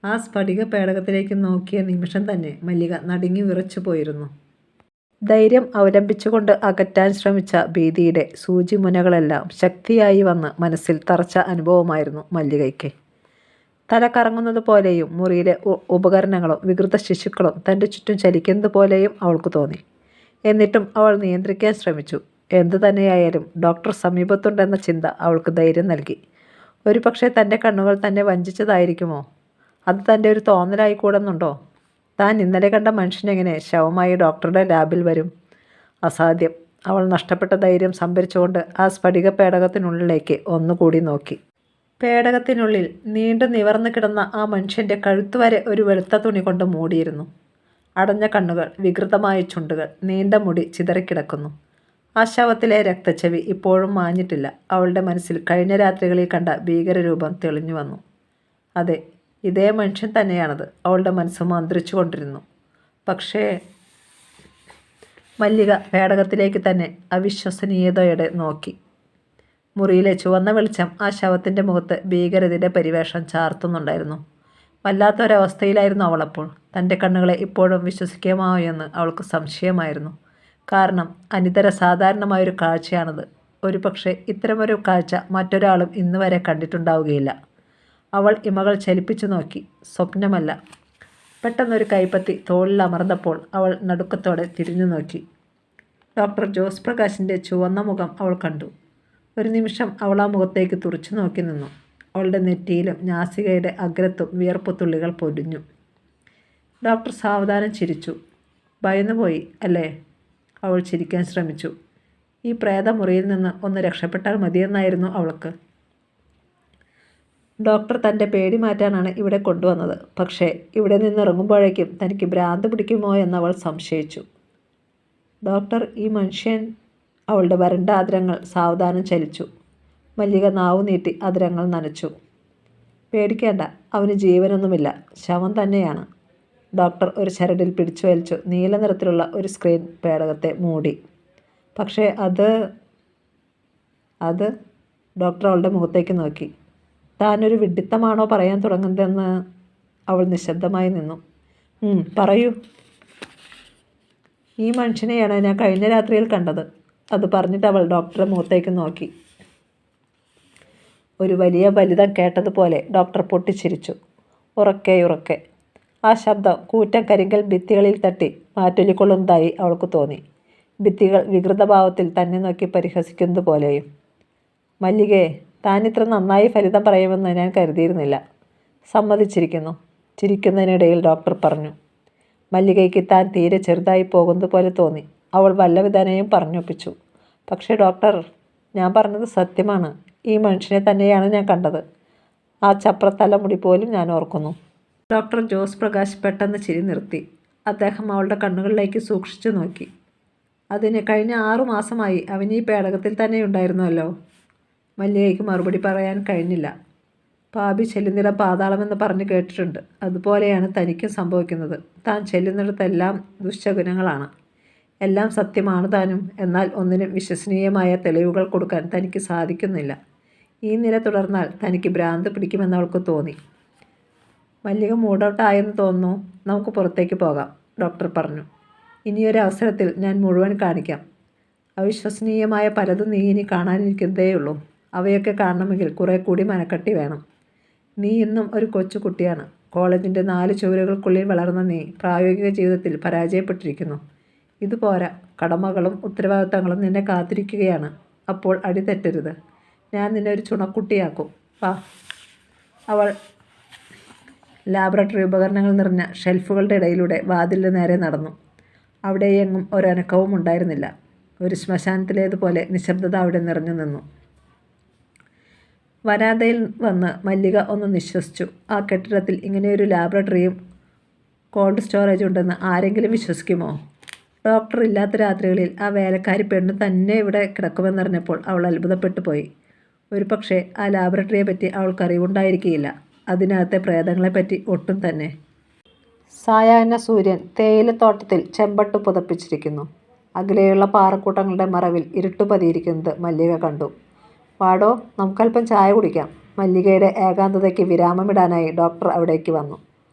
ആ സ്ഫടിക പേടകത്തിലേക്ക് നോക്കിയ നിമിഷം തന്നെ മല്ലിക നടുങ്ങി വിറച്ചു പോയിരുന്നു. ധൈര്യം അവലംബിച്ചുകൊണ്ട് അകറ്റാൻ ശ്രമിച്ച ഭീതിയുടെ സൂചിമുനകളെല്ലാം ശക്തിയായി വന്ന് മനസ്സിൽ തറച്ച അനുഭവമായിരുന്നു മല്ലികയ്ക്ക്. തല കറങ്ങുന്നത് പോലെയും മുറിയിലെ ഉപകരണങ്ങളും വികൃത ശിശുക്കളും തൻ്റെ ചുറ്റും ചലിക്കുന്നത് പോലെയും അവൾക്ക് തോന്നി. എന്നിട്ടും അവൾ നിയന്ത്രിക്കാൻ ശ്രമിച്ചു. എന്തു തന്നെയായാലും ഡോക്ടർ സമീപത്തുണ്ടെന്ന ചിന്ത അവൾക്ക് ധൈര്യം നൽകി. ഒരുപക്ഷെ തൻ്റെ കണ്ണുകൾ തന്നെ വഞ്ചിച്ചതായിരിക്കുമോ? അത് തൻ്റെ ഒരു തോന്നലായി കൂടുന്നുണ്ടോ? താൻ ഇന്നലെ കണ്ട മനുഷ്യനെങ്ങനെ ശവമായി ഡോക്ടറുടെ ലാബിൽ വരും? അസാധ്യം. അവൾ നഷ്ടപ്പെട്ട ധൈര്യം സംഭരിച്ചുകൊണ്ട് ആ സ്ഫടിക പേടകത്തിനുള്ളിലേക്ക് ഒന്നുകൂടി നോക്കി. പേടകത്തിനുള്ളിൽ നീണ്ടു നിവർന്നു കിടന്ന ആ മനുഷ്യൻ്റെ കഴുത്തുവരെ ഒരു വെളുത്ത തുണി കൊണ്ട് മൂടിയിരുന്നു. അടഞ്ഞ കണ്ണുകൾ, വികൃതമായ ചുണ്ടുകൾ, നീണ്ട മുടി ചിതറിക്കിടക്കുന്നു. ആ ശവത്തിലെ രക്തച്ചവി ഇപ്പോഴും മാഞ്ഞിട്ടില്ല. അവളുടെ മനസ്സിൽ കഴിഞ്ഞ രാത്രികളിൽ കണ്ട ഭീകരരൂപം തെളിഞ്ഞു വന്നു. അതെ, ഇതേ മനുഷ്യൻ തന്നെയാണത്. അവളുടെ മനസ്സ് മന്ത്രിച്ചു കൊണ്ടിരുന്നു. പക്ഷേ മല്ലിക പേടകത്തിലേക്ക് തന്നെ അവിശ്വസനീയതയോടെ നോക്കി. മുറിയിലെ ചുവന്ന വെളിച്ചം ആ ശവത്തിൻ്റെ മുഖത്ത് ഭീകരതയുടെ പരിവേഷം ചാർത്തുന്നുണ്ടായിരുന്നു. വല്ലാത്തൊരവസ്ഥയിലായിരുന്നു അവളപ്പോൾ. തൻ്റെ കണ്ണുകളെ ഇപ്പോഴും വിശ്വസിക്കാമോ എന്ന് അവൾക്ക് സംശയമായിരുന്നു. കാരണം അനിതര സാധാരണമായൊരു കാഴ്ചയാണത്. ഒരുപക്ഷെ ഇത്തരമൊരു കാഴ്ച മറ്റൊരാളും ഇന്നുവരെ കണ്ടിട്ടുണ്ടാവുകയില്ല. അവൾ ഇമകൾ ചലിപ്പിച്ചു നോക്കി. സ്വപ്നമല്ല. പെട്ടെന്നൊരു കൈപ്പത്തി തോളിൽ അമർന്നപ്പോൾ അവൾ നടുക്കത്തോടെ തിരിഞ്ഞു നോക്കി. ഡോക്ടർ ജോസ് പ്രകാശിൻ്റെ ചുവന്ന മുഖം അവൾ കണ്ടു. ഒരു നിമിഷം അവൾ ആ മുഖത്തേക്ക് തുറച്ചു നോക്കി നിന്നു. അവളുടെ നെറ്റിയിലും നാസികയുടെ അഗ്രത്തും വിയർപ്പുത്തുള്ളികൾ പൊടിഞ്ഞു. ഡോക്ടർ സാവധാനം ചിരിച്ചു. ഭയന്നുപോയി അല്ലേ? അവൾ ചിരിക്കാൻ ശ്രമിച്ചു. ഈ പ്രേതമുറിയിൽ നിന്ന് ഒന്ന് രക്ഷപ്പെട്ടാൽ മതിയെന്നായിരുന്നു അവൾക്ക്. ഡോക്ടർ തൻ്റെ പേടി മാറ്റാനാണ് ഇവിടെ കൊണ്ടുവന്നത്. പക്ഷേ ഇവിടെ നിന്നിറങ്ങുമ്പോഴേക്കും തനിക്ക് ഭ്രാന്ത് പിടിക്കുമോ എന്നവൾ സംശയിച്ചു. ഡോക്ടർ, ഈ മനുഷ്യൻ... അവളുടെ വരണ്ട ആദരങ്ങൾ സാവധാനം ചലിച്ചു. മല്ലിക നാവു നീട്ടി ആദരങ്ങൾ നനച്ചു. പേടിക്കേണ്ട, അവന് ജീവനൊന്നുമില്ല, ശവം തന്നെയാണ്. ഡോക്ടർ ഒരു ചരടിൽ പിടിച്ചു വലിച്ചു. നീല നിറത്തിലുള്ള ഒരു സ്ക്രീൻ പേടകത്തെ മൂടി. പക്ഷേ അത് ഡോക്ടർ അവളുടെ മുഖത്തേക്ക് നോക്കി. താനൊരു വിഡ്ഢിത്തമാണോ പറയാൻ തുടങ്ങുന്നതെന്ന് അവൾ നിശബ്ദമായി നിന്നു. പറയൂ. ഈ മനുഷ്യനെയാണ് ഞാൻ കഴിഞ്ഞ രാത്രിയിൽ കണ്ടത്. അത് പറഞ്ഞിട്ട് അവൾ ഡോക്ടറുടെ മുഖത്തേക്ക് നോക്കി. ഒരു വലിയ ഫലിതം കേട്ടതുപോലെ ഡോക്ടർ പൊട്ടിച്ചിരിച്ചു. ഉറക്കെ. ആ ശബ്ദം കൂറ്റൻ കരിങ്കൽ ഭിത്തികളിൽ തട്ടി മാറ്റൊലിക്കൊള്ളുന്നതായി അവൾക്ക് തോന്നി. ഭിത്തികൾ വികൃതഭാവത്തിൽ തന്നെ നോക്കി പരിഹസിക്കുന്നത് പോലെയും. മല്ലികേ, താനിത്ര നന്നായി ഫലിതം പറയുമെന്ന് ഞാൻ കരുതിയിരുന്നില്ല. സമ്മതിച്ചിരിക്കുന്നു. ചിരിക്കുന്നതിനിടയിൽ ഡോക്ടർ പറഞ്ഞു. മല്ലികയ്ക്ക് താൻ തീരെ ചെറുതായി പോകുന്നത് പോലെ തോന്നി. അവൾ വല്ലവിധനയും പറഞ്ഞൊപ്പിച്ചു. പക്ഷേ ഡോക്ടർ, ഞാൻ പറഞ്ഞത് സത്യമാണ്. ഈ മനുഷ്യനെ തന്നെയാണ് ഞാൻ കണ്ടത്. ആ ചപ്രത്തലമുടി പോലും ഞാൻ ഓർക്കുന്നു. ഡോക്ടർ ജോസ് പ്രകാശ് പെട്ടെന്ന് ചിരി നിർത്തി. അദ്ദേഹം അവളുടെ കണ്ണുകളിലേക്ക് സൂക്ഷിച്ചു നോക്കി. അതിന് കഴിഞ്ഞ 6 മാസമായി അവൻ ഈ പേടകത്തിൽ തന്നെ ഉണ്ടായിരുന്നുവല്ലോ. മല്ലികയ്ക്ക് മറുപടി പറയാൻ കഴിഞ്ഞില്ല. പാപി ചെല്ലുന്നിടം പാതാളമെന്ന് പറഞ്ഞ് കേട്ടിട്ടുണ്ട്. അതുപോലെയാണ് തനിക്കും സംഭവിക്കുന്നത്. താൻ ചെല്ലുന്നിടത്തെല്ലാം ദുശ്ശകുനങ്ങളാണ്. എല്ലാം സത്യമാണ് താനും. എന്നാൽ ഒന്നിനും വിശ്വസനീയമായ തെളിവുകൾ കൊടുക്കാൻ തനിക്ക് സാധിക്കുന്നില്ല. ഈ നില തുടർന്നാൽ തനിക്ക് ഭ്രാന്ത് പിടിക്കുമെന്ന് അവൾക്ക് തോന്നി. മല്ലിക മൂഡൗട്ടായെന്ന് തോന്നുന്നു. നമുക്ക് പുറത്തേക്ക് പോകാം, ഡോക്ടർ പറഞ്ഞു. ഇനിയൊരു അവസരത്തിൽ ഞാൻ മുഴുവൻ കാണിക്കാം. അവിശ്വസനീയമായ പലതും നീ ഇനി കാണാനിരിക്കുന്നതേയുള്ളൂ. അവയൊക്കെ കാണണമെങ്കിൽ കുറെ കൂടി മനക്കട്ടി വേണം. നീ ഇന്നും ഒരു കൊച്ചു കുട്ടിയാണ്. കോളേജിൻ്റെ 4 ചുവരുകൾക്കുള്ളിൽ വളർന്ന നീ പ്രായോഗിക ജീവിതത്തിൽ പരാജയപ്പെട്ടിരിക്കുന്നു. ഇതുപോരാ, കടമകളും ഉത്തരവാദിത്തങ്ങളും നിന്നെ കാത്തിരിക്കുകയാണ്. അപ്പോൾ അടി തെറ്റരുത്. ഞാൻ നിന്നെ ഒരു ചുണക്കുട്ടിയാക്കും. വാ. അവൾ ലാബറട്ടറി ഉപകരണങ്ങൾ നിറഞ്ഞ ഷെൽഫുകളുടെ ഇടയിലൂടെ വാതിലിന് നേരെ നടന്നു. അവിടെയെങ്ങും ഒരനക്കവും ഉണ്ടായിരുന്നില്ല. ഒരു ശ്മശാനത്തിലേതുപോലെ നിശബ്ദത അവിടെ നിറഞ്ഞു നിന്നു. വരാന്തയിൽ വന്ന് മല്ലിക ഒന്ന് നിശ്വസിച്ചു. ആ കെട്ടിടത്തിൽ ഇങ്ങനെയൊരു ലാബറട്ടറിയും കോൾഡ് സ്റ്റോറേജ് ഉണ്ടെന്ന് ആരെങ്കിലും വിശ്വസിക്കുമോ? ഡോക്ടർ ഇല്ലാത്ത രാത്രികളിൽ ആ വേലക്കാരി പെണ്ണ് തന്നെ ഇവിടെ കിടക്കുമെന്നറിഞ്ഞപ്പോൾ അവൾ അത്ഭുതപ്പെട്ടു പോയി. ഒരു പക്ഷേ ആ ലാബറട്ടറിയെ പറ്റി അവൾക്ക് അറിവുണ്ടായിരിക്കുകയില്ല. അതിനകത്തെ പ്രേതങ്ങളെപ്പറ്റി ഒട്ടും തന്നെ. സായാഹ്ന സൂര്യൻ തേയിലത്തോട്ടത്തിൽ ചെമ്പട്ടു പുതപ്പിച്ചിരിക്കുന്നു. അകലെയുള്ള പാറക്കൂട്ടങ്ങളുടെ മറവിൽ ഇരുട്ടു പതിയിരിക്കുന്നത് മല്ലിക കണ്ടു. വാടോ, നമുക്കല്പം ചായ കുടിക്കാം. മല്ലികയുടെ ഏകാന്തതയ്ക്ക് വിരാമമിടാനായി ഡോക്ടർ അവിടേക്ക് വന്നു.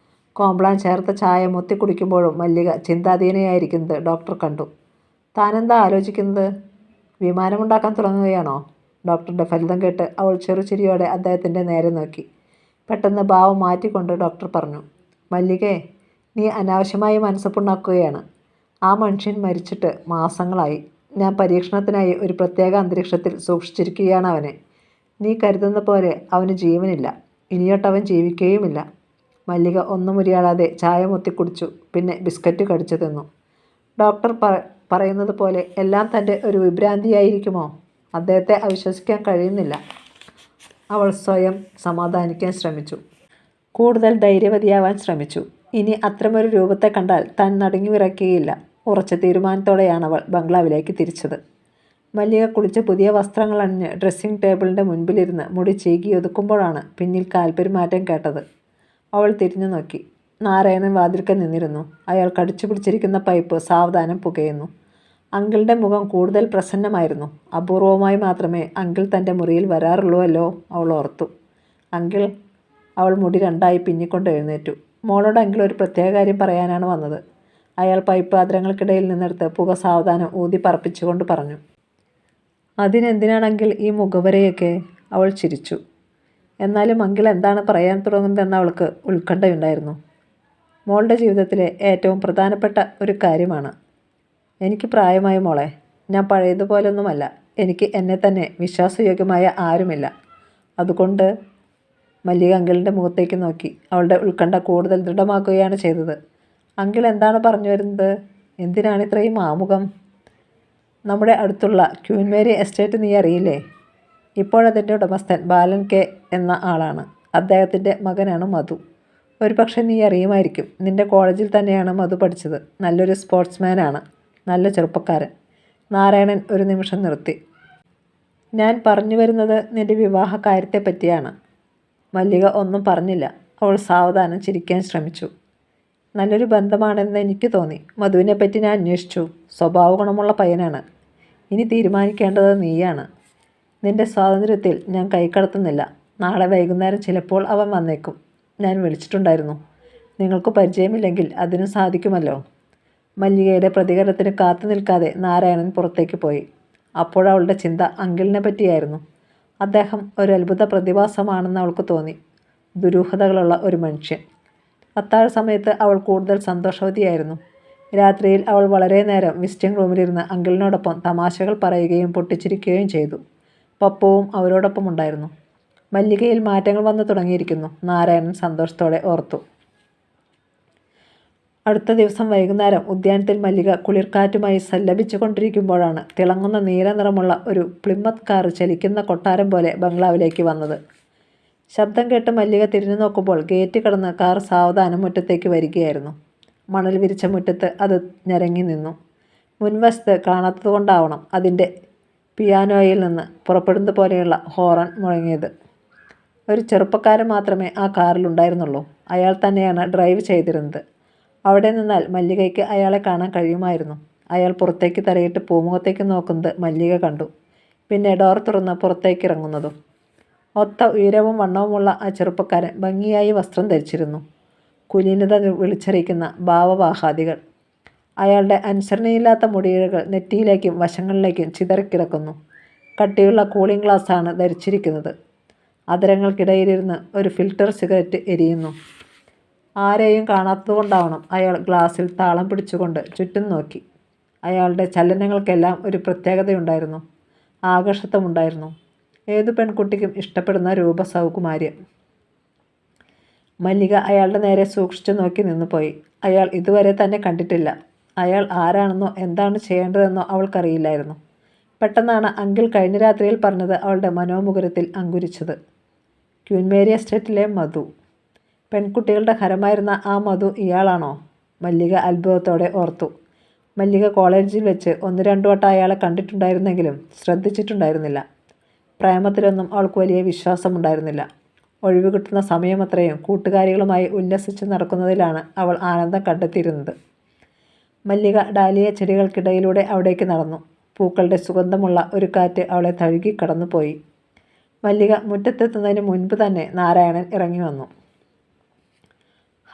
കോംപ്ലാൻ ചേർത്ത ചായ മുത്തി കുടിക്കുമ്പോഴും മല്ലിക ചിന്താധീനയായിരിക്കുന്നത് ഡോക്ടർ കണ്ടു. താനെന്താ ആലോചിക്കുന്നത്? വിമാനമുണ്ടാക്കാൻ തുടങ്ങുകയാണോ? ഡോക്ടറുടെ ഫലിതം കേട്ട് അവൾ ചെറുചിരിയോടെ അദ്ദേഹത്തിൻ്റെ നേരെ നോക്കി. പെട്ടെന്ന് ഭാവം മാറ്റിക്കൊണ്ട് ഡോക്ടർ പറഞ്ഞു, മല്ലികേ, നീ അനാവശ്യമായി മനസ്സുപുണ്ണാക്കുകയാണ്. ആ മനുഷ്യൻ മരിച്ചിട്ട് മാസങ്ങളായി. ഞാൻ പരീക്ഷണത്തിനായി ഒരു പ്രത്യേക അന്തരീക്ഷത്തിൽ സൂക്ഷിച്ചിരിക്കുകയാണ് അവനെ. നീ കരുതുന്ന പോലെ അവന് ജീവനില്ല. ഇനിയൊട്ടവൻ ജീവിക്കുകയുമില്ല. മല്ലിക ഒന്നും ഉരിയാടാതെ ചായ മുത്തിക്കുടിച്ചു. പിന്നെ ബിസ്ക്കറ്റ് കടിച്ചു തിന്നു. ഡോക്ടർ പറയുന്നത് പോലെ എല്ലാം തൻ്റെ ഒരു വിഭ്രാന്തിയായിരിക്കുമോ? അദ്ദേഹത്തെ അവിശ്വസിക്കാൻ കഴിയുന്നില്ല. അവൾ സ്വയം സമാധാനിക്കാൻ ശ്രമിച്ചു. കൂടുതൽ ധൈര്യവതിയാവാൻ ശ്രമിച്ചു. ഇനി അത്തരമൊരു രൂപത്തെ കണ്ടാൽ താൻ നടുങ്ങി വിറയ്ക്കുകയില്ല. ഉറച്ച തീരുമാനത്തോടെയാണ് അവൾ ബംഗ്ലാവിലേക്ക് തിരിച്ചത്. മല്ലിക കുളിച്ച് പുതിയ വസ്ത്രങ്ങൾ അണിഞ്ഞ് ഡ്രസ്സിംഗ് ടേബിളിൻ്റെ മുൻപിലിരുന്ന് മുടി ചീകി ഒതുക്കുമ്പോഴാണ് പിന്നിൽ കാൽപ്പെരുമാറ്റം കേട്ടത്. അവൾ തിരിഞ്ഞു നോക്കി. നാരായണൻ വാതിൽക്കൽ നിന്നിരുന്നു. അയാൾ കടിച്ചു പിടിച്ചിരിക്കുന്ന പൈപ്പ് സാവധാനം പുകയുന്നു. അങ്കിളുടെ മുഖം കൂടുതൽ പ്രസന്നമായിരുന്നു. അപൂർവമായി മാത്രമേ അങ്കിൾ തൻ്റെ മുറിയിൽ വരാറുള്ളൂവല്ലോ, അവൾ ഓർത്തു. അങ്കിൾ. അവൾ മുടി രണ്ടായി പിന്നിക്കൊണ്ട് എഴുന്നേറ്റു. മോളോട് അങ്കിൾ ഒരു പ്രത്യേക കാര്യം പറയാനാണ് വന്നത്. അയാൾ പൈപ്പ് അധരങ്ങൾക്കിടയിൽ നിന്നെടുത്ത് പുക സാവധാനം ഊതി പറപ്പിച്ചുകൊണ്ട് പറഞ്ഞു. അതിനെന്തിനാണെങ്കിൽ ഈ മുഖവരയൊക്കെ? അവൾ ചിരിച്ചു. എന്നാലും അങ്കിൾ എന്താണ് പറയാൻ തുടങ്ങുന്നതെന്ന് അവൾക്ക് ഉത്കണ്ഠയുണ്ടായിരുന്നു. മോളുടെ ജീവിതത്തിലെ ഏറ്റവും പ്രധാനപ്പെട്ട ഒരു കാര്യമാണ്. എനിക്ക് പ്രായമായി മോളെ. ഞാൻ പഴയതുപോലൊന്നുമല്ല. എനിക്ക് എന്നെ തന്നെ വിശ്വാസയോഗ്യമായ ആരുമില്ല. അതുകൊണ്ട് മല്ലിക അങ്കിളിൻ്റെ മുഖത്തേക്ക് നോക്കി. അവളുടെ ഉത്കണ്ഠ കൂടുതൽ ദൃഢമാക്കുകയാണ് ചെയ്തത്. അങ്കിൾ എന്താണ് പറഞ്ഞു വരുന്നത്? എന്തിനാണ് ഇത്രയും ആമുഖം? നമ്മുടെ അടുത്തുള്ള ക്യൂൻ മേരി എസ്റ്റേറ്റ് നീ അറിയില്ലേ? ഇപ്പോഴതിൻ്റെ ഉടമസ്ഥൻ ബാലൻ കെ എന്ന ആളാണ്. അദ്ദേഹത്തിൻ്റെ മകനാണ് മധു. ഒരു പക്ഷേ നീ അറിയുമായിരിക്കും. നിൻ്റെ കോളേജിൽ തന്നെയാണ് മധു പഠിച്ചത്. നല്ലൊരു സ്പോർട്സ്മാനാണ്. നല്ല ചെറുപ്പക്കാരൻ. നാരായണൻ ഒരു നിമിഷം നിർത്തി. ഞാൻ പറഞ്ഞു വരുന്നത് നിൻ്റെ വിവാഹ കാര്യത്തെ പറ്റിയാണ്. മല്ലിക ഒന്നും പറഞ്ഞില്ല. അവൾ സാവധാനം ചിരിക്കാൻ ശ്രമിച്ചു. നല്ലൊരു ബന്ധമാണെന്ന് എനിക്ക് തോന്നി. മധുവിനെപ്പറ്റി ഞാൻ അന്വേഷിച്ചു. സ്വഭാവ ഗുണമുള്ള പയ്യനാണ്. ഇനി തീരുമാനിക്കേണ്ടത് നീയാണ്. നിൻ്റെ സ്വാതന്ത്ര്യത്തിൽ ഞാൻ കൈക്കടത്തുന്നില്ല. നാളെ വൈകുന്നേരം ചിലപ്പോൾ അവൻ വന്നേക്കും. ഞാൻ വിളിച്ചിട്ടുണ്ടായിരുന്നു. നിങ്ങൾക്ക് പരിചയമില്ലെങ്കിൽ അതിനും സാധിക്കുമല്ലോ. മല്ലികയുടെ പ്രതികരണത്തിന് കാത്തു നിൽക്കാതെ നാരായണൻ പുറത്തേക്ക് പോയി. അപ്പോഴവളുടെ ചിന്ത അങ്കിളിനെ പറ്റിയായിരുന്നു. അദ്ദേഹം ഒരു അത്ഭുത പ്രതിഭാസമാണെന്ന് അവൾക്ക് തോന്നി. ദുരൂഹതകളുള്ള ഒരു മനുഷ്യൻ. അത്താഴ സമയത്ത് അവൾ കൂടുതൽ സന്തോഷവതിയായിരുന്നു. രാത്രിയിൽ അവൾ വളരെ നേരം വിസിറ്റിംഗ് റൂമിലിരുന്ന് അങ്കിളിനോടൊപ്പം തമാശകൾ പറയുകയും പൊട്ടിച്ചിരിക്കുകയും ചെയ്തു. പപ്പുവും അവരോടൊപ്പം ഉണ്ടായിരുന്നു. മല്ലികയിൽ മാറ്റങ്ങൾ വന്നു തുടങ്ങിയിരിക്കുന്നു, നാരായണൻ സന്തോഷത്തോടെ ഓർത്തു. അടുത്ത ദിവസം വൈകുന്നേരം ഉദ്യാനത്തിൽ മല്ലിക കുളിർക്കാറ്റുമായി സല്ലപിച്ചു കൊണ്ടിരിക്കുമ്പോഴാണ് തിളങ്ങുന്ന നീല നിറമുള്ള ഒരു പ്ലിമത്ത് കാർ ചലിക്കുന്ന കൊട്ടാരം പോലെ ബംഗ്ലാവിലേക്ക് വന്നത്. ശബ്ദം കേട്ട് മല്ലിക തിരിഞ്ഞു നോക്കുമ്പോൾ ഗേറ്റ് കടന്ന് കാർ സാവധാനം മുറ്റത്തേക്ക് വരികയായിരുന്നു. മണൽ വിരിച്ച മുറ്റത്ത് അത് ഞരങ്ങി നിന്നു. മുൻവശത്ത് കാണാത്തതുകൊണ്ടാവണം അതിൻ്റെ പിയാനോയിൽ നിന്ന് പുറപ്പെടുന്നത് പോലെയുള്ള ഹോറൺ മുഴങ്ങിയത്. ഒരു ചെറുപ്പക്കാരൻ മാത്രമേ ആ കാറിലുണ്ടായിരുന്നുള്ളൂ. അയാൾ തന്നെയാണ് ഡ്രൈവ് ചെയ്തിരുന്നത്. അവിടെ നിന്നാൽ മല്ലികയ്ക്ക് അയാളെ കാണാൻ കഴിയുമായിരുന്നു. അയാൾ പുറത്തേക്ക് തലയിട്ട് പൂമുഖത്തേക്ക് നോക്കുന്നത് മല്ലിക കണ്ടു. പിന്നെ ഡോർ തുറന്ന് പുറത്തേക്ക് ഇറങ്ങുന്നതും. ഒത്ത ഉയരവും വണ്ണവുമുള്ള ആ ചെറുപ്പക്കാരൻ ഭംഗിയായി വസ്ത്രം ധരിച്ചിരുന്നു. കുലീനത വിളിച്ചറിയിക്കുന്ന ഭാവവാഹാദികൾ. അയാളുടെ അനുസരണയില്ലാത്ത മുടിയിഴകൾ നെറ്റിയിലേക്കും വശങ്ങളിലേക്കും ചിതറിക്കിടക്കുന്നു. കട്ടിയുള്ള കൂളിംഗ് ഗ്ലാസ്സാണ് ധരിച്ചിരിക്കുന്നത്. അധരങ്ങൾക്കിടയിലിരുന്ന് ഒരു ഫിൽറ്റർ സിഗരറ്റ് എരിയുന്നു. ആരെയും കാണാത്തതുകൊണ്ടാവണം അയാൾ ഗ്ലാസ്സിൽ താളം പിടിച്ചുകൊണ്ട് ചുറ്റും നോക്കി. അയാളുടെ ചലനങ്ങൾക്കെല്ലാം ഒരു പ്രത്യേകതയുണ്ടായിരുന്നു. ആകർഷത്വമുണ്ടായിരുന്നു. ഏതു പെൺകുട്ടിക്കും ഇഷ്ടപ്പെടുന്ന രൂപസൗകുമാര്യം. മല്ലിക അയാളുടെ നേരെ സൂക്ഷിച്ചു നോക്കി നിന്നുപോയി. അയാൾ ഇതുവരെ തന്നെ കണ്ടിട്ടില്ല. അയാൾ ആരാണെന്നോ എന്താണ് ചെയ്യേണ്ടതെന്നോ അവൾക്കറിയില്ലായിരുന്നു. പെട്ടെന്നാണ് അങ്കിൾ കഴിഞ്ഞ രാത്രിയിൽ പറഞ്ഞത് അവളുടെ മനോമുകുരത്തിൽ അങ്കുരിച്ചത്. ക്യൂൻ മേരി എസ്റ്റേറ്റിലെ മധു. പെൺകുട്ടികളുടെ ഹരമായിരുന്ന ആ മധു ഇയാളാണോ? മല്ലിക അത്ഭുതത്തോടെ ഓർത്തു. മല്ലിക കോളേജിൽ വെച്ച് 1-2 വട്ടം അയാളെ കണ്ടിട്ടുണ്ടായിരുന്നെങ്കിലും ശ്രദ്ധിച്ചിട്ടുണ്ടായിരുന്നില്ല. പ്രേമത്തിലൊന്നും അവൾക്ക് വലിയ വിശ്വാസമുണ്ടായിരുന്നില്ല. ഒഴിവ് കിട്ടുന്ന സമയമത്രയും കൂട്ടുകാരികളുമായി ഉല്ലസിച്ച് നടക്കുന്നതിലാണ് അവൾ ആനന്ദം കണ്ടെത്തിയിരുന്നത്. മല്ലിക ഡാലിയ ചെടികൾക്കിടയിലൂടെ അവിടേക്ക് നടന്നു. പൂക്കളുടെ സുഗന്ധമുള്ള ഒരു കാറ്റ് അവളെ തഴുകി കടന്നുപോയി. മല്ലിക മുറ്റത്തെത്തുന്നതിന് മുൻപ് തന്നെ നാരായണൻ ഇറങ്ങി വന്നു.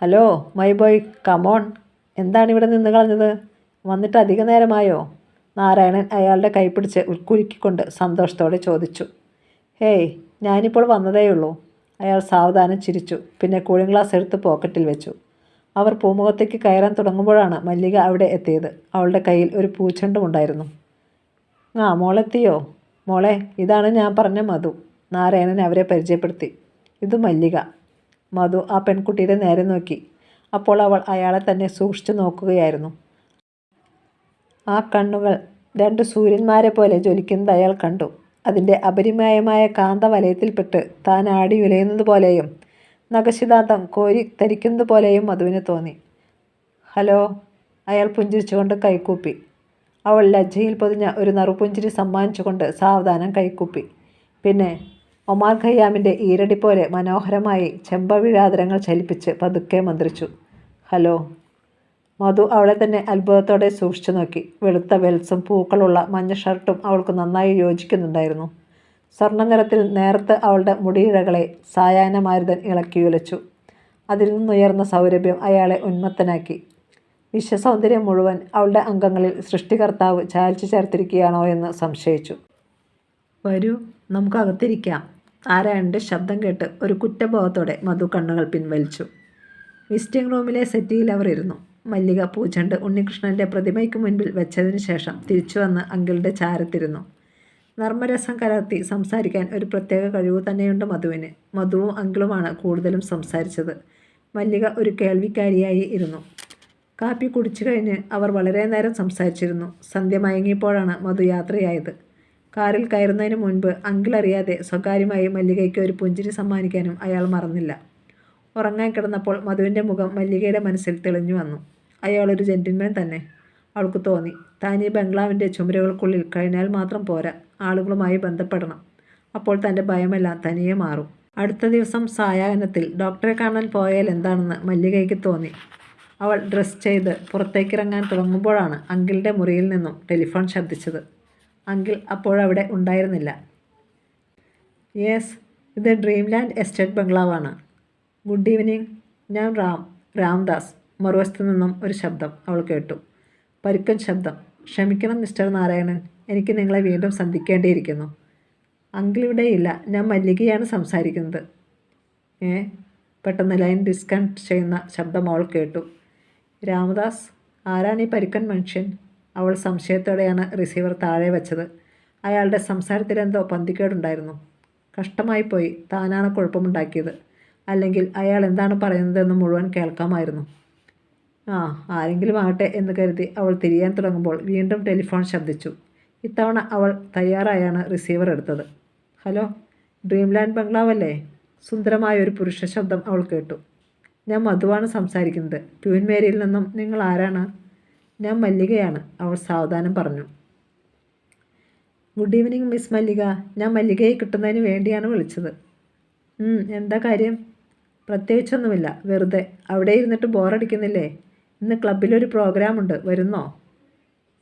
Hello my boy, come on. എന്താണ് ഇവിടെ നിന്ന് കളഞ്ഞത്? വന്നിട്ട് അധിക നേരമായോ? നാരായണൻ അയാളുടെ കൈപിടിച്ച് കുലുക്കിക്കൊണ്ട് സന്തോഷത്തോടെ ചോദിച്ചു. ഹേയ്, ഞാനിപ്പോൾ വന്നതേയുള്ളൂ. അയാൾ സാവധാനം ചിരിച്ചു. പിന്നെ കൂളിംഗ് ഗ്ലാസ് എടുത്ത് പോക്കറ്റിൽ വെച്ചു. അവർ പൂമുഖത്തേക്ക് കയറാൻ തുടങ്ങുമ്പോഴാണ് മല്ലിക അവിടെ എത്തിയത്. അവളുടെ കയ്യിൽ ഒരു പൂച്ചെണ്ടും ഉണ്ടായിരുന്നു. ആ, മോളെത്തിയോ? മോളെ, ഇതാണ് ഞാൻ പറഞ്ഞ മധു. നാരായണൻ അവരെ പരിചയപ്പെടുത്തി. ഇത് മല്ലിക. മധു ആ പെൺകുട്ടിയുടെ നേരെ നോക്കി. അപ്പോൾ അവൾ അയാളെ തന്നെ സൂക്ഷിച്ചു നോക്കുകയായിരുന്നു. ആ കണ്ണുകൾ 2 സൂര്യന്മാരെ പോലെ ജ്വലിക്കുന്നത് അയാൾ കണ്ടു. അതിൻ്റെ അപരിമയമായ കാന്തവലയത്തിൽപ്പെട്ട് താൻ ആടി ഉലയുന്നത് പോലെയും നഖശിതാന്തം കോരി തരിക്കുന്നത് പോലെയും മധുവിന് തോന്നി. ഹലോ, അയാൾ പുഞ്ചിരിച്ചുകൊണ്ട് കൈക്കൂപ്പി. അവൾ ലജ്ജയിൽ പൊതിഞ്ഞ ഒരു നറുപുഞ്ചിരി സമ്മാനിച്ചുകൊണ്ട് സാവധാനം കൈക്കൂപ്പി. പിന്നെ ഒമാർ ഖയ്യാമിൻ്റെ ഈരടി പോലെ മനോഹരമായി ചെമ്പവിഴാതരങ്ങൾ ചലിപ്പിച്ച് പതുക്കെ മന്ത്രിച്ചു. ഹലോ. മധു അവളെ തന്നെ അത്ഭുതത്തോടെ സൂക്ഷിച്ചു നോക്കി. വെളുത്ത വെൽസും പൂക്കളുള്ള മഞ്ഞ ഷർട്ടും അവൾക്ക് നന്നായി യോജിക്കുന്നുണ്ടായിരുന്നു. സ്വർണ്ണ നിറത്തിൽ നേർത്ത് അവളുടെ മുടിയിഴകളെ സായാഹ്നമാരുതൻ ഇളക്കിയുലച്ചു. അതിൽ നിന്നുയർന്ന സൗരഭ്യം അയാളെ ഉന്മത്തനാക്കി. വിശ്വസൗന്ദര്യം മുഴുവൻ അവളുടെ അംഗങ്ങളിൽ സൃഷ്ടികർത്താവ് ചാലിച്ചു ചേർത്തിരിക്കുകയാണോ എന്ന് സംശയിച്ചു. വരൂ, നമുക്കകത്തിരിക്കാം. നാരായണൻ്റെ ശബ്ദം കേട്ട് ഒരു കുറ്റബോധത്തോടെ മധു കണ്ണുകൾ പിൻവലിച്ചു. വിസിറ്റിംഗ് റൂമിലെ സെറ്റിയിൽ അവർ ഇരുന്നു. മല്ലിക പൂച്ചെണ്ട് ഉണ്ണികൃഷ്ണൻ്റെ പ്രതിമയ്ക്ക് മുൻപിൽ വെച്ചതിന് ശേഷം തിരിച്ചു വന്ന് അങ്കിളുടെ ചാരത്തിരുന്നു. നർമ്മരസം കലർത്തി സംസാരിക്കാൻ ഒരു പ്രത്യേക കഴിവ് തന്നെയുണ്ട് മധുവിന്. മധുവും അങ്കിളുമാണ് കൂടുതലും സംസാരിച്ചത്. മല്ലിക ഒരു കേൾവിക്കാരിയായി ഇരുന്നു. കാപ്പി കുടിച്ചു കഴിഞ്ഞ് അവർ വളരെ നേരം സംസാരിച്ചിരുന്നു. സന്ധ്യ മയങ്ങിയപ്പോഴാണ് മധു യാത്രയായത്. കാറിൽ കയറുന്നതിന് മുൻപ് അങ്കിൾ അറിയാതെ സ്വകാര്യമായി മല്ലികയ്ക്ക് ഒരു പുഞ്ചിരി സമ്മാനിക്കാനും അയാൾ മറന്നില്ല. ഉറങ്ങാൻ കിടന്നപ്പോൾ മധുവിൻ്റെ മുഖം മല്ലികയുടെ മനസ്സിൽ തെളിഞ്ഞു വന്നു. അയാളൊരു ജെന്റിൽമാൻ തന്നെ. അവൾക്ക് തോന്നി. താൻ ഈ ബംഗ്ലാവിൻ്റെ ചുമരുകൾക്കുള്ളിൽ കഴിഞ്ഞാൽ മാത്രം പോരാ, ആളുകളുമായി ബന്ധപ്പെടണം. അപ്പോൾ തൻ്റെ ഭയമെല്ലാം തനിയെ മാറും. അടുത്ത ദിവസം സായാഹ്നത്തിൽ ഡോക്ടറെ കാണാൻ പോയാൽ എന്താണെന്ന് മല്ലികയ്ക്ക് തോന്നി. അവൾ ഡ്രസ് ചെയ്ത് പുറത്തേക്കിറങ്ങാൻ തുടങ്ങുമ്പോഴാണ് അങ്കിളുടെ മുറിയിൽ നിന്നും ടെലിഫോൺ ശബ്ദിച്ചത്. അങ്കിൾ അപ്പോഴവിടെ ഉണ്ടായിരുന്നില്ല. യെസ്, ഇത് ഡ്രീംലാൻഡ് എസ്റ്റേറ്റ് ബംഗ്ലാവാണ്. Good evening. ഞാൻ രാംദാസ്. മറുവശത്തു നിന്നും ഒരു ശബ്ദം അവൾ കേട്ടു. പരുക്കൻ ശബ്ദം. ക്ഷമിക്കണം മിസ്റ്റർ നാരായണൻ, എനിക്ക് നിങ്ങളെ വീണ്ടും സന്ധിക്കേണ്ടിയിരിക്കുന്നു. അങ്കിൾ ഇവിടെയില്ല, ഞാൻ മല്ലികയാണ് സംസാരിക്കുന്നത്. പെട്ടെന്ന് ലൈൻ ഡിസ്കണക്ട് ചെയ്യുന്ന ശബ്ദം അവൾ കേട്ടു. രാമദാസ്, ആരാണ് ഈ പരുക്കൻ മനുഷ്യൻ? അവൾ സംശയത്തോടെയാണ് റിസീവർ താഴെ വെച്ചത്. അയാളുടെ സംസാരത്തിലെന്തോ പന്തികേടുണ്ടായിരുന്നു. കഷ്ടമായിപ്പോയി, താനാണ് കുഴപ്പമുണ്ടാക്കിയത്. അല്ലെങ്കിൽ അയാൾ എന്താണ് പറയുന്നതെന്ന് മുഴുവൻ കേൾക്കാമായിരുന്നു. ആരെങ്കിലും ആകട്ടെ എന്ന് കരുതി അവൾ തിരിയാൻ തുടങ്ങുമ്പോൾ വീണ്ടും ടെലിഫോൺ ശബ്ദിച്ചു. ഇത്തവണ അവൾ തയ്യാറായാണ് റിസീവർ എടുത്തത്. ഹലോ, ഡ്രീംലാൻഡ് ബംഗ്ലാവല്ലേ? സുന്ദരമായൊരു പുരുഷ ശബ്ദം അവൾ കേട്ടു. ഞാൻ മധുവാണ് സംസാരിക്കുന്നത്. ട്യൂൻ മേരിയിൽ നിന്നും. നിങ്ങൾ ആരാണ്? ഞാൻ മല്ലികയാണ്, അവൾ സാവധാനം പറഞ്ഞു. ഗുഡ് ഈവനിങ് മിസ് മല്ലിക. ഞാൻ മല്ലികയെ കിട്ടുന്നതിന് വേണ്ടിയാണ് വിളിച്ചത്. എന്താ കാര്യം? പ്രത്യേകിച്ചൊന്നുമില്ല, വെറുതെ. അവിടെ ഇരുന്നിട്ട് ബോറടിക്കുന്നില്ലേ? ഇന്ന് ക്ലബിലൊരു പ്രോഗ്രാമുണ്ട്, വരുന്നോ?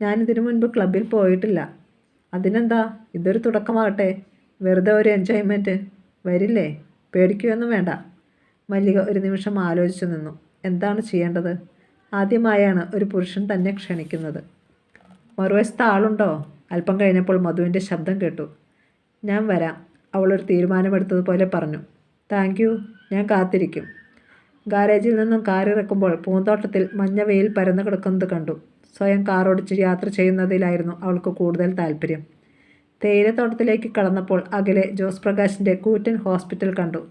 ഞാനിതിനു മുൻപ് ക്ലബിൽ പോയിട്ടില്ല. അതിനെന്താ, ഇതൊരു തുടക്കമാകട്ടെ. വെറുതെ ഒരു എൻജോയ്മെൻറ്റ്. വരില്ലേ? പേടിക്കുകയൊന്നും വേണ്ട. മല്ലിക ഒരു നിമിഷം ആലോചിച്ചു നിന്നു. എന്താണ് ചെയ്യേണ്ടത്? ആദ്യമായാണ് ഒരു പുരുഷൻ തന്നെ ക്ഷണിക്കുന്നത്. മറുവശത്ത് ആളുണ്ടോ? അല്പം കഴിഞ്ഞപ്പോൾ മധുവിൻ്റെ ശബ്ദം കേട്ടു. ഞാൻ വരാം, അവളൊരു തീരുമാനമെടുത്തതുപോലെ പറഞ്ഞു. താങ്ക് യു, ഞാൻ കാത്തിരിക്കും. ഗാരേജിൽ നിന്നും കാറിറക്കുമ്പോൾ പൂന്തോട്ടത്തിൽ മഞ്ഞ വെയിൽ പരന്നു കിടക്കുന്നത് കണ്ടു. സ്വയം കാറോടിച്ച് യാത്ര ചെയ്യുന്നതിലായിരുന്നു അവൾക്ക് കൂടുതൽ താല്പര്യം. തേയിലത്തോട്ടത്തിലേക്ക് കടന്നപ്പോൾ അകലെ ജോസ് പ്രകാശിൻ്റെ കൂറ്റൻ ഹോസ്പിറ്റൽ കണ്ടു.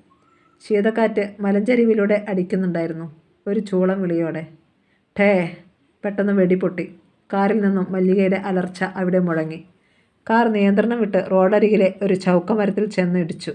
ശീതക്കാറ്റ് മലഞ്ചരിവിലൂടെ അടിക്കുന്നുണ്ടായിരുന്നു. ഒരു ചൂളം വിളിയോടെ. ടേ! പെട്ടെന്ന് വെടിപൊട്ടി. കാറിൽ നിന്നും മല്ലികയുടെ അലർച്ച അവിടെ മുഴങ്ങി. കാർ നിയന്ത്രണം വിട്ട് റോഡരികിലെ ഒരു ചൗക്കമരത്തിൽ ചെന്ന് ഇടിച്ചു.